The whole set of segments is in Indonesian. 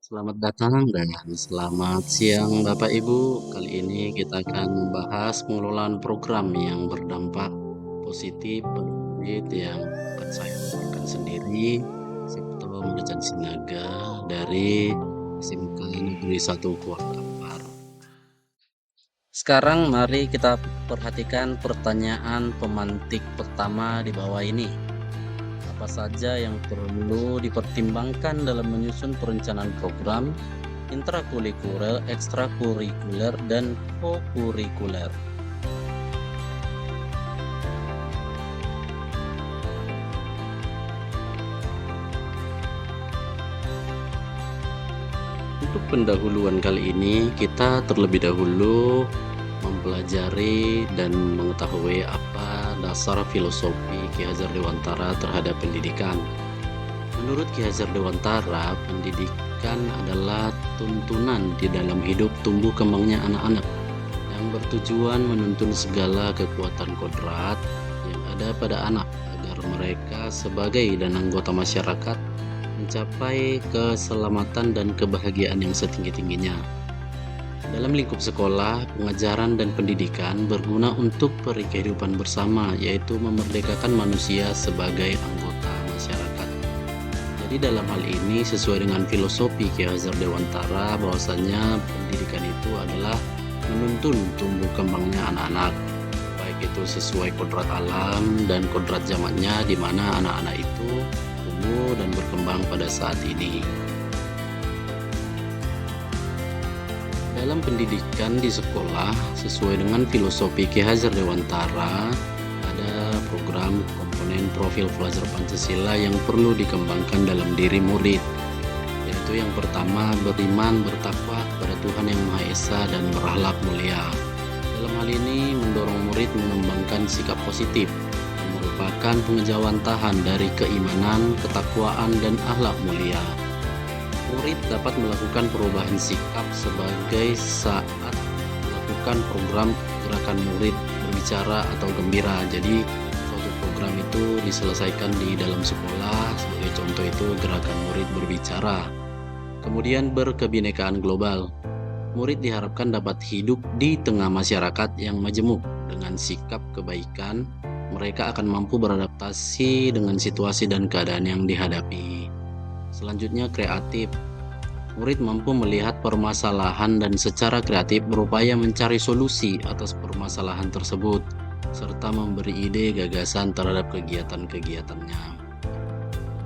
Selamat datang dan selamat siang Bapak Ibu. Kali ini kita akan membahas pengelolaan program yang berdampak positif pada murid yang akan saya bawakan sendiri. Sabto Megajan Sinaga dari SMK Negeri 1 Kuarta Par. Sekarang mari kita perhatikan pertanyaan pemantik pertama di bawah ini. Apa saja yang perlu dipertimbangkan dalam menyusun perencanaan program intrakurikuler, ekstrakurikuler, dan kokurikuler? Untuk pendahuluan kali ini, kita terlebih dahulu mempelajari dan mengetahui apa dasar filosofi Ki Hajar Dewantara terhadap pendidikan. Menurut Ki Hajar Dewantara, pendidikan adalah tuntunan di dalam hidup tumbuh kembangnya anak-anak yang bertujuan menuntun segala kekuatan kodrat yang ada pada anak agar mereka sebagai dan anggota masyarakat mencapai keselamatan dan kebahagiaan yang setinggi-tingginya. Dalam lingkup sekolah, pengajaran dan pendidikan berguna untuk peri kehidupan bersama, yaitu memerdekakan manusia sebagai anggota masyarakat. Jadi dalam hal ini sesuai dengan filosofi Ki Hajar Dewantara bahwasanya pendidikan itu adalah menuntun tumbuh kembangnya anak-anak, baik itu sesuai kodrat alam dan kodrat zamannya di mana anak-anak itu tumbuh dan berkembang pada saat ini. Dalam pendidikan di sekolah, sesuai dengan filosofi Ki Hajar Dewantara, ada program komponen profil pelajar Pancasila yang perlu dikembangkan dalam diri murid, yaitu yang pertama beriman bertakwa kepada Tuhan Yang Maha Esa dan berakhlak mulia. Dalam hal ini mendorong murid mengembangkan sikap positif yang merupakan pengejawantahan dari keimanan, ketakwaan, dan akhlak mulia. Murid dapat melakukan perubahan sikap sebagai saat melakukan program gerakan murid berbicara atau gembira. Jadi suatu program itu diselesaikan di dalam sekolah, sebagai contoh itu gerakan murid berbicara. Kemudian berkebinekaan global. Murid diharapkan dapat hidup di tengah masyarakat yang majemuk dengan sikap kebaikan. Mereka akan mampu beradaptasi dengan situasi dan keadaan yang dihadapi. Selanjutnya kreatif. Murid mampu melihat permasalahan dan secara kreatif berupaya mencari solusi atas permasalahan tersebut, serta memberi ide gagasan terhadap kegiatan-kegiatannya.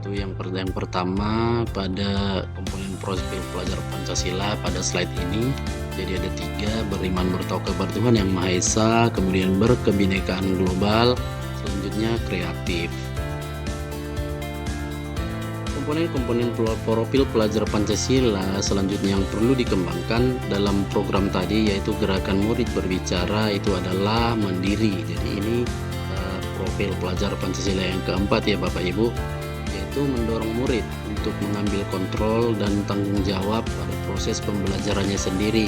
Itu yang pertama pada komponen profil pelajar Pancasila pada slide ini. Jadi ada 3, beriman bertakwa kepada Tuhan Yang Maha Esa, kemudian berkebinekaan global, selanjutnya kreatif. Komponen-komponen profil pelajar Pancasila selanjutnya yang perlu dikembangkan dalam program tadi yaitu gerakan murid berbicara itu adalah mandiri. Jadi ini profil pelajar Pancasila yang keempat ya Bapak Ibu, yaitu mendorong murid untuk mengambil kontrol dan tanggung jawab pada proses pembelajarannya sendiri.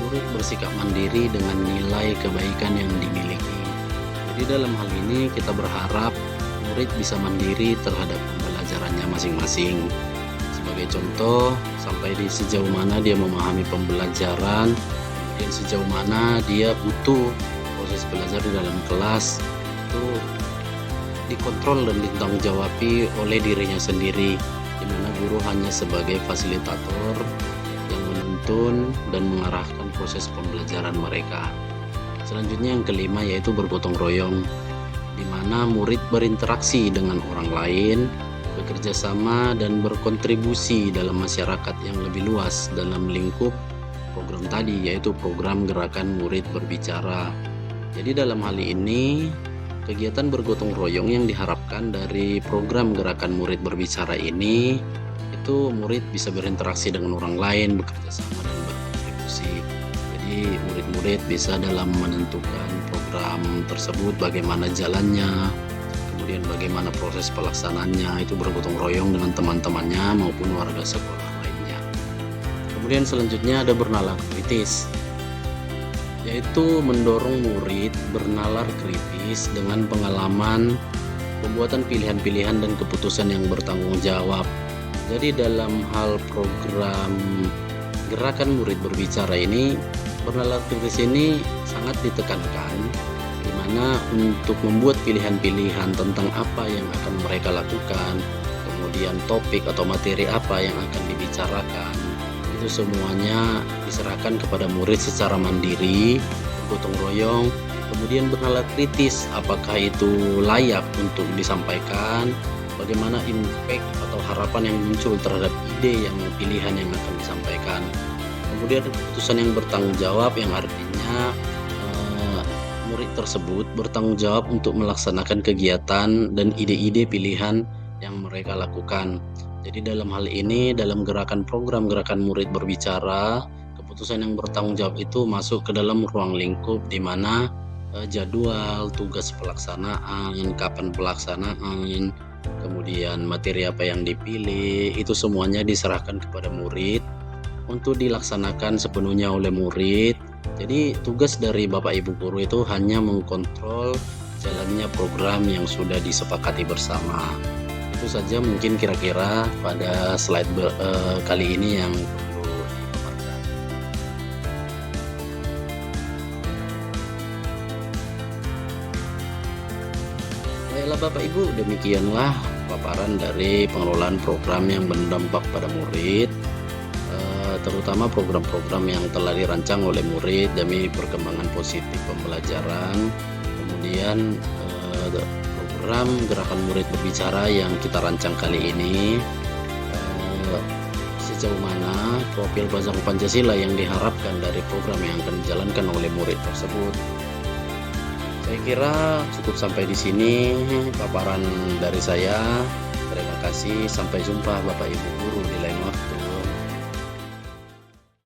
Murid bersikap mandiri dengan nilai kebaikan yang dimiliki. Jadi dalam hal ini kita berharap murid bisa mandiri terhadap pembelajarannya masing-masing. Sebagai contoh, sampai di sejauh mana dia memahami pembelajaran, dan sejauh mana dia butuh proses belajar di dalam kelas itu dikontrol dan ditanggung-jawabi oleh dirinya sendiri, di mana guru hanya sebagai fasilitator yang menuntun dan mengarahkan proses pembelajaran mereka. Selanjutnya yang kelima yaitu bergotong royong, di mana murid berinteraksi dengan orang lain, bekerja sama dan berkontribusi dalam masyarakat yang lebih luas dalam lingkup program tadi, yaitu program gerakan murid berbicara. Jadi dalam hal ini kegiatan bergotong royong yang diharapkan dari program gerakan murid berbicara ini itu murid bisa berinteraksi dengan orang lain, bekerja sama dan berkontribusi. Jadi murid-murid bisa dalam menentukan program tersebut bagaimana jalannya, kemudian bagaimana proses pelaksanaannya, itu bergotong royong dengan teman-temannya maupun warga sekolah lainnya. Kemudian selanjutnya ada bernalar kritis, yaitu mendorong murid bernalar kritis dengan pengalaman pembuatan pilihan-pilihan dan keputusan yang bertanggung jawab. Jadi dalam hal program gerakan murid berbicara ini, bernalar kritis ini sangat ditekankan, di mana untuk membuat pilihan-pilihan tentang apa yang akan mereka lakukan, kemudian topik atau materi apa yang akan dibicarakan, itu semuanya diserahkan kepada murid secara mandiri, gotong royong, kemudian bernalar kritis apakah itu layak untuk disampaikan, bagaimana impact atau harapan yang muncul terhadap ide yang pilihan yang akan disampaikan. Kemudian keputusan yang bertanggung jawab, yang artinya murid tersebut bertanggung jawab untuk melaksanakan kegiatan dan ide-ide pilihan yang mereka lakukan. Jadi dalam hal ini, dalam gerakan program gerakan murid berbicara, keputusan yang bertanggung jawab itu masuk ke dalam ruang lingkup di mana jadwal, tugas pelaksanaan, kapan pelaksanaan, kemudian materi apa yang dipilih, itu semuanya diserahkan kepada murid untuk dilaksanakan sepenuhnya oleh murid. Jadi tugas dari Bapak Ibu guru itu hanya mengkontrol jalannya program yang sudah disepakati bersama. Itu saja mungkin kira-kira pada slide kali ini yang perlu dipaparkan. Baiklah Bapak Ibu, demikianlah paparan dari pengelolaan program yang berdampak pada murid, terutama program-program yang telah dirancang oleh murid demi perkembangan positif pembelajaran. Kemudian program gerakan murid berbicara yang kita rancang kali ini, sejauh mana profil pelajar Pancasila yang diharapkan dari program yang akan dijalankan oleh murid tersebut. Saya kira cukup sampai di sini paparan dari saya. Terima kasih, sampai jumpa Bapak Ibu guru di lain waktu.